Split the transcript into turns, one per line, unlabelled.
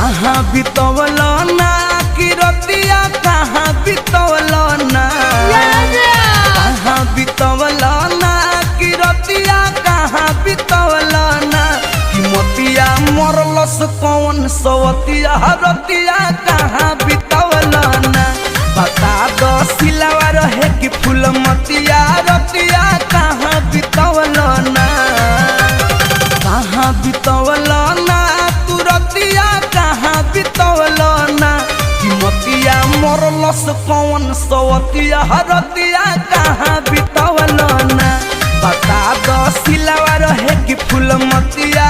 कहाँ बितवल ना कि रतिया कहाँ बितवल ना कहाँ बितवल ना कि रतिया कहाँ बितवल ना कि मोतिया मरलस कौन सवतिया रतिया कहाँ बितवल ना बता दो सिलावा रहे कि फूल मतिया रतिया कहाँ बितवल ना कहाँ बितवल ना तू रतिया कहाँ बितवल ना कि मोतिया मरलस कौन सवतिया रतिया कहाँ बितवल ना बता दो सिलावा रहे कि फूल मतिया